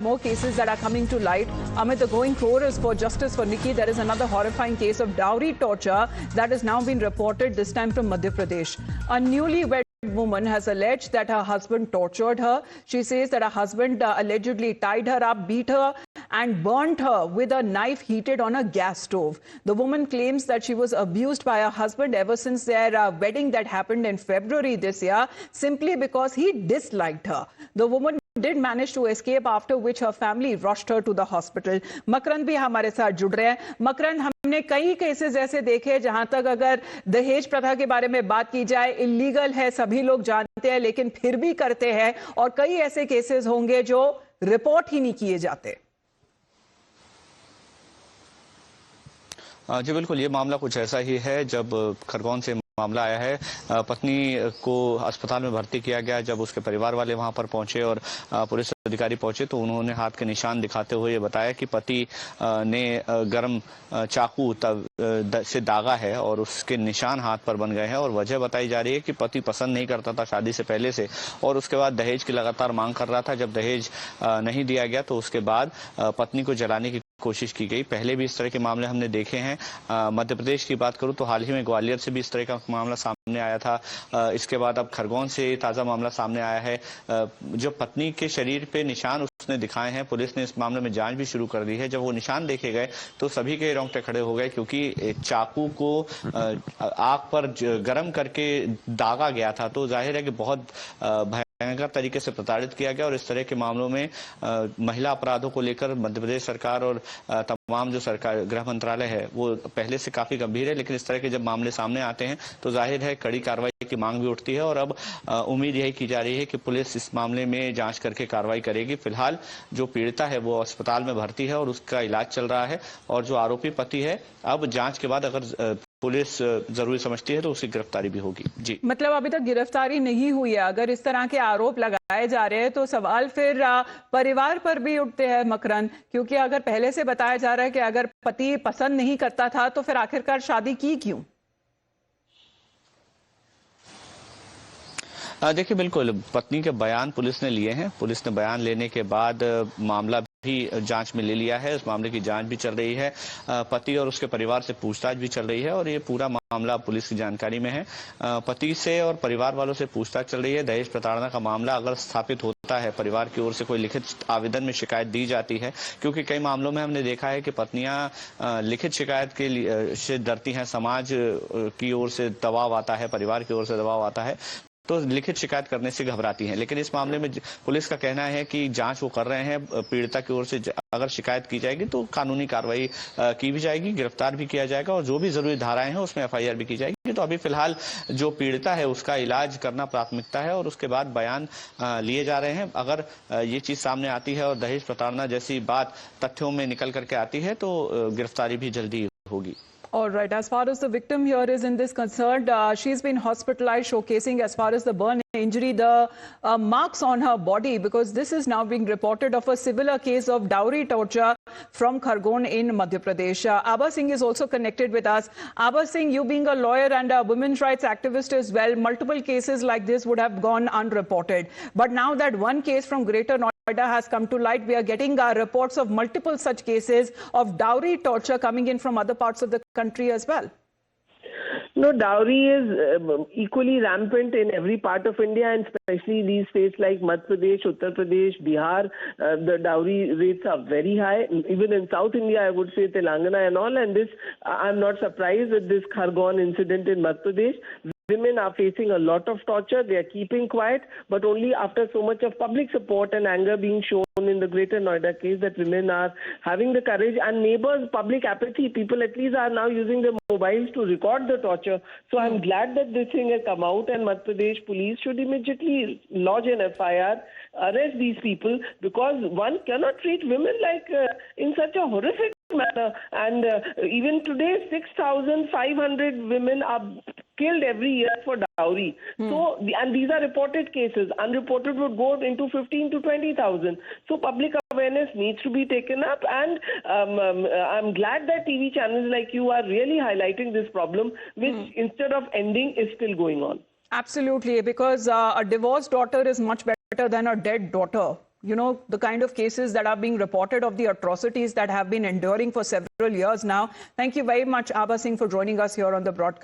More cases that are coming to light. Amid the going chorus for justice for Nikki, there is another horrifying case of dowry torture that has now been reported, this time from Madhya Pradesh. A newlywed woman has alleged that her husband tortured her. She says that her husband allegedly tied her up, beat her and burnt her with a knife heated on a gas stove. The woman claims that she was abused by her husband ever since their wedding that happened in February this year, simply because he disliked her. The woman did manage to escape, after which her family rushed her to the hospital. मकरंद भी हमारे साथ जुड़ रहे हैं। मकरंद, हमने कई cases ऐसे देखे जहां तक अगर दहेज प्रथा के बारे में बात की जाए, इलीगल है, सभी लोग जानते हैं, लेकिन फिर भी करते हैं, और कई ऐसे केसेस होंगे जो रिपोर्ट ही नहीं किए जाते। जी बिल्कुल, ये मामला कुछ ऐसा ही है। जब खरगोन से मामला आया है, पत्नी को अस्पताल में भर्ती किया गया। जब उसके परिवार वाले वहां पर पहुंचे और पुलिस अधिकारी पहुंचे तो उन्होंने हाथ के निशान दिखाते हुए बताया कि पति ने गर्म चाकू से दागा है और उसके निशान हाथ पर बन गए हैं। और वजह बताई जा रही है कि पति पसंद नहीं करता था शादी से पहले से, और उसके बाद दहेज की लगातार मांग कर रहा था। जब दहेज नहीं दिया गया तो उसके बाद पत्नी को जलाने की कोशिश की गई। पहले भी इस तरह के मामले हमने देखे हैं। मध्य प्रदेश की बात करूं तो हाल ही में ग्वालियर से भी इस तरह का मामला सामने आया था। इसके बाद अब खरगोन से ताजा मामला सामने आया है। जो पत्नी के शरीर पे निशान उसने दिखाए हैं, पुलिस ने इस मामले में जांच भी शुरू कर दी है। जब वो निशान देखे गए तो सभी के रोंगटे खड़े हो गए, क्योंकि चाकू को आग पर गर्म करके दागा गया था। तो जाहिर है कि बहुत भयंकर तरीके से प्रताड़ित किया गया। और इस तरह के मामलों में महिला अपराधों को लेकर मध्य प्रदेश सरकार और तमाम जो सरकार गृह मंत्रालय है वो पहले से काफी गंभीर है। लेकिन इस तरह के जब मामले सामने आते हैं तो जाहिर है कड़ी कार्रवाई की मांग भी उठती है। और अब उम्मीद यही की जा रही है कि पुलिस इस मामले में जांच करके कार्रवाई करेगी। फिलहाल जो पीड़िता है वो अस्पताल में भर्ती है और उसका इलाज चल रहा है। और जो आरोपी पति है, अब जांच के बाद अगर पुलिस जरूरी समझती है तो उसकी गिरफ्तारी भी होगी। जी, मतलब अभी तक गिरफ्तारी नहीं हुई है। अगर इस तरह के आरोप लगाए जा रहे हैं तो सवाल फिर परिवार पर भी उठते हैं मकरंद, क्योंकि अगर पहले से बताया जा रहा है कि अगर पति पसंद नहीं करता था तो फिर आखिरकार शादी की क्यों? देखिए बिल्कुल, पत्नी के बयान पुलिस ने लिए हैं। पुलिस ने बयान लेने के बाद मामला भी जांच में ले लिया है। इस मामले की जांच भी चल रही है। पति और उसके परिवार से पूछताछ भी चल रही है और ये पूरा मामला पुलिस की जानकारी में है। पति से और परिवार वालों से पूछताछ चल रही है। दहेज प्रताड़ना का मामला अगर स्थापित होता है, परिवार की ओर से कोई लिखित आवेदन में शिकायत दी जाती है, क्योंकि कई मामलों में हमने देखा है कि पत्नियां लिखित शिकायत के लिए से डरती हैं। समाज की ओर से दबाव आता है, परिवार की ओर से दबाव आता है, तो लिखित शिकायत करने से घबराती हैं। लेकिन इस मामले में पुलिस का कहना है कि जांच वो कर रहे हैं। पीड़िता की ओर से अगर शिकायत की जाएगी तो कानूनी कार्रवाई की भी जाएगी, गिरफ्तार भी किया जाएगा और जो भी जरूरी धाराएं हैं उसमें एफआईआर भी की जाएगी। तो अभी फिलहाल जो पीड़िता है उसका इलाज करना प्राथमिकता है और उसके बाद बयान लिए जा रहे हैं। अगर ये चीज सामने आती है और दहेज प्रताड़ना जैसी बात तथ्यों में निकल करके आती है तो गिरफ्तारी भी जल्दी होगी। All right. As far as the victim here is in this concerned, she's been hospitalized, showcasing as far as the burn injury, the marks on her body, because this is now being reported of a similar case of dowry torture from Khargon in Madhya Pradesh. Abha Singh is also connected with us. Abha Singh, you being a lawyer and a women's rights activist as well, multiple cases like this would have gone unreported. But now that one case from Greater Noida has come to light, we are getting reports of multiple such cases of dowry torture coming in from other parts of the country as well. No, dowry is equally rampant in every part of India, and especially these states like Madhya Pradesh, Uttar Pradesh, Bihar. The dowry rates are very high. Even in South India, I would say Telangana and all. And this, I'm not surprised with this Khargon incident in Madhya Pradesh. Women are facing a lot of torture. They are keeping quiet, but only after so much of public support and anger being shown in the Greater Noida case that women are having the courage, and neighbors, public apathy. People at least are now using their mobiles to record the torture. So I'm glad that this thing has come out, and Madhya Pradesh police should immediately lodge an FIR, arrest these people, because one cannot treat women like in such a horrific manner. And even today, 6,500 women are killed every year for dowry. So, and these are reported cases. Unreported would go into 15 to 20,000. So public awareness needs to be taken up, and I'm glad that TV channels like you are really highlighting this problem, which instead of ending is still going on. Absolutely, because a divorced daughter is much better than a dead daughter. the kind of cases that are being reported of the atrocities that have been enduring for several years now. Thank you very much, Abha Singh, for joining us here on the broadcast.